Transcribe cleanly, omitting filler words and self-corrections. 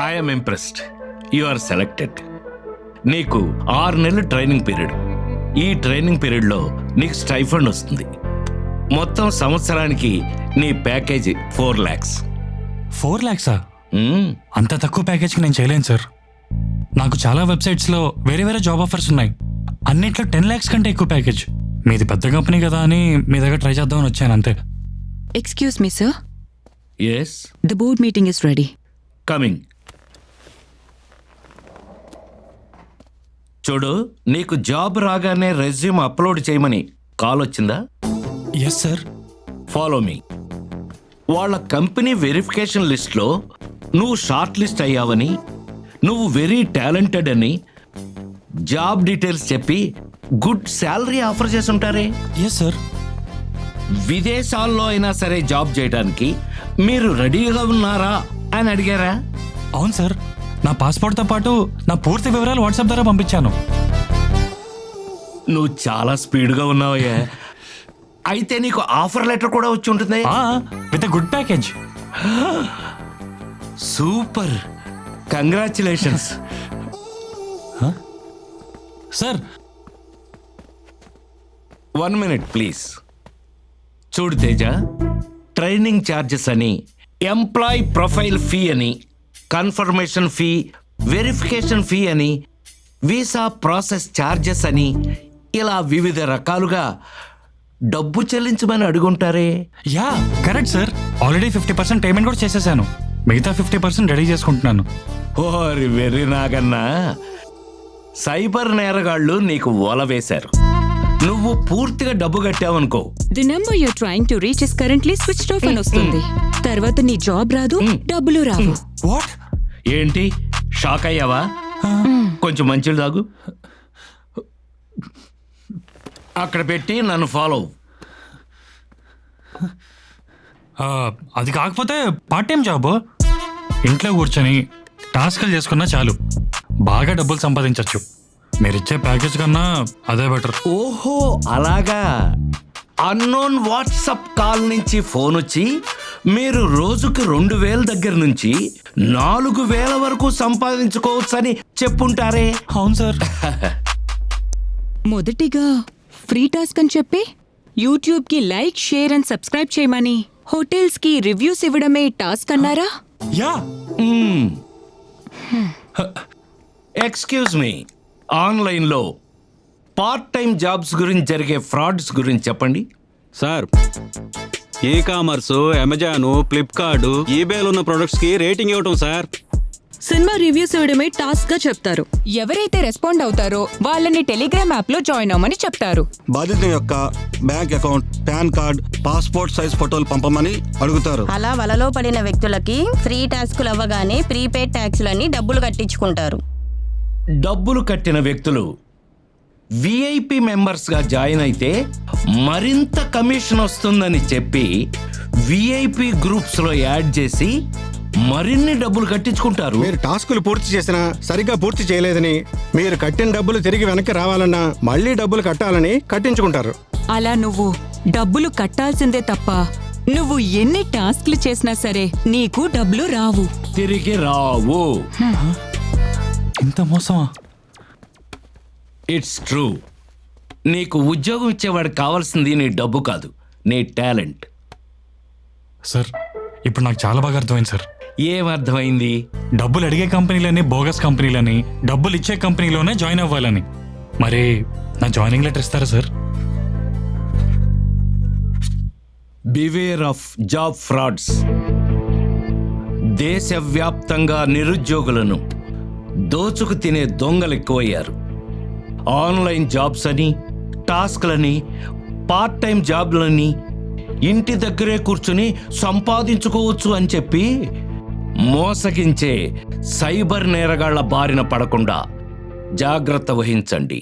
I'm impressed. You are selected. నీకు 6 నెలలు training period. ఈ ట్రైనింగ్ పీరియడ్లో నీకు స్టైఫండ్ వస్తుంది. మొత్తం సంవత్సరానికి నీ ప్యాకేజీ 4 lakhs. 4 lakhs? అంత తక్కువ ప్యాకేజ్కి నేను చేయలేను సార్. నాకు చాలా వెబ్సైట్స్లో వేరే వేరే జాబ్ ఆఫర్స్ ఉన్నాయి. అన్నిట్లో 10 lakhs కంటే ఎక్కువ ప్యాకేజ్. మీది పెద్ద కంపెనీ కదా అని మీ దగ్గర ట్రై చేద్దామని వచ్చాను అంతే. Excuse me sir, yes, the board meeting is ready. Coming. చూడు, నీకు జాబ్ రాగానే రెజ్యూమ్ అప్లోడ్ చేయమని కాల్ వచ్చిందా? Yes sir. Follow me. వాళ్ళ కంపెనీ వెరిఫికేషన్ లిస్ట్లో నువ్వు షార్ట్ లిస్ట్ అయ్యావని, నువ్వు వెరీ టాలెంటెడ్ అని జాబ్ డీటెయిల్స్ చెప్పి గుడ్ శాలరీ ఆఫర్ చేసి ఉంటారే. Yes sir. విదేశాల్లో అయినా సరే జాబ్ చేయడానికి మీరు రెడీగా ఉన్నారా అని అడిగారా? అవును సార్. నా పాస్పోర్ట్తో పాటు నా పూర్తి వివరాలు వాట్సాప్ ద్వారా పంపించాను. నువ్వు చాలా స్పీడ్గా ఉన్నావయ్యా. అయితే నీకు ఆఫర్ లెటర్ కూడా వచ్చి ఉంటుంది. With good package. Super, congratulations. Sir 1 minute please. చూడు తేజ, ట్రైనింగ్ ఛార్జెస్ అని, ఎంప్లాయ్ ప్రొఫైల్ ఫీ అని, కన్ఫర్మేషన్ ఫీ, వెరిఫికేషన్ ఫీ అని, వీసా ప్రాసెస్ ఛార్జెస్ అని, ఇలా వివిధ రకాలుగా డబ్బు చెల్లించమని అడుగుంటారే. Yeah correct sir. Already 50% payment కూడా చేసేసాను. మిగతా 50% రెడీ చేసుకుంటున్నాను. ఓరి వెర్రి నాగన్నా, సైబర్ నేరగాళ్ళు నీకు వల వేశారు. నువ్వు పూర్తిగా డబ్బు కట్టావనుకో, the number you're trying to reach is currently switched off అని వస్తుంది. తర్వాత నీ జాబ్ రాదు, డబ్బులు రావు. వాట్? ఏంటి షాక్ అయ్యావా? కొంచెం మంచిలు తాగు. అక్కడ పెట్టి నన్ను ఫాలో. అది కాకపోతే పార్ట్ టైం జాబ్. ఇంట్లో కూర్చొని టాస్క్లు చేసుకున్నా చాలు, బాగా డబ్బులు సంపాదించవచ్చు. మీరిచ్చే ప్యాకేజ్ కన్నా అదే బెటర్. ఓహో అలాగా. అన్నోన్ వాట్సాప్ కాల్ నుంచి ఫోన్ వచ్చి మీరు రోజుకి 2,000 దగ్గర నుంచి 4,000 వరకు సంపాదించుకోవచ్చని చెప్పుంటారే. అవును సార్. మొదటిగా ఫ్రీ టాస్క్ అని చెప్పి యూట్యూబ్ కి లైక్, షేర్ అండ్ సబ్స్క్రైబ్ చేయమని, హోటల్స్ కి రివ్యూస్ ఇవ్వడమే టాస్క్ అన్నారా? యా. ఎక్స్క్యూజ్ మీ, ఆన్లైన్లో పార్ట్ టైం జాబ్స్ గురించి జరిగే ఫ్రాడ్స్ గురించి చెప్పండి. Sir, e commerce, Amazon, Flipkart, ఈబేలో ఉన్న ప్రొడక్ట్స్ కి రేటింగ్ ఇవ్వటం సార్. సినిమా రివ్యూస్ ఇవ్వడమే టాస్క్ గా చెప్తారు. ఎవరైతే రెస్పాండ్ అవుతారో వాళ్ళని టెలిగ్రామ్ యాప్ లో జాయిన్ అవ్వమని చెప్తారు. బాధిత యొక్క bank account, pan card, passport size ఫోటోలు పంపమని అడుగుతారు. అలా వలలో పడిన వ్యక్తులకి ఫ్రీ టాస్కులు అవ్వగానే ప్రీపెయిడ్ ట్యాక్సులని డబ్బులు కట్టించుకుంటారు. డబ్బులు కట్టిన వ్యక్తులు విఐపి మెంబర్స్గా జాయిన్ అయితే మరింత కమిషన్ వస్తుందని చెప్పి విఐపి గ్రూప్స్లో యాడ్ చేసి మరిన్ని డబ్బులు కట్టించుకుంటారు. మీరు టాస్కులు పూర్తి చేసినా సరిగ్గా పూర్తి చేయలేదని, మీరు కట్టిన డబ్బులు తిరిగి వెనక్కి రావాలన్నా మళ్ళీ డబ్బులు కట్టాలని కట్టించుకుంటారు. అలా నువ్వు డబ్బులు కట్టాల్సిందే తప్ప నువ్వు ఎన్ని టాస్క్లు చేసినా సరే నీకు డబ్బులు రావు, తిరిగి రావు. ఇంత మోసమా? It's true. నీకు ఉద్యోగం ఇచ్చేవాడు కావాల్సింది నీ డబ్బు కాదు, నీ టాలెంట్. సార్, ఇప్పుడు నాకు చాలా బాగా అర్థమైంది సార్. ఏమర్థమైంది? డబ్బులు అడిగే కంపెనీలని బోగస్ కంపెనీలని, డబ్బులు ఇచ్చే కంపెనీలోనే జాయిన్ అవ్వాలని. మరి నా జాయినింగ్ లెటర్ ఇస్తారా sir? Beware of job frauds. దేశవ్యాప్తంగా నిరుద్యోగులను దోచుకు తినే దొంగలు ఎక్కువయ్యారు. ఆన్లైన్ జాబ్స్ అని, టాస్క్లని, పార్ట్ టైం జాబ్లని, ఇంటి దగ్గరే కూర్చుని సంపాదించుకోవచ్చు అని చెప్పి మోసగించే సైబర్ నేరగాళ్ల బారిన పడకుండా జాగ్రత్త వహించండి.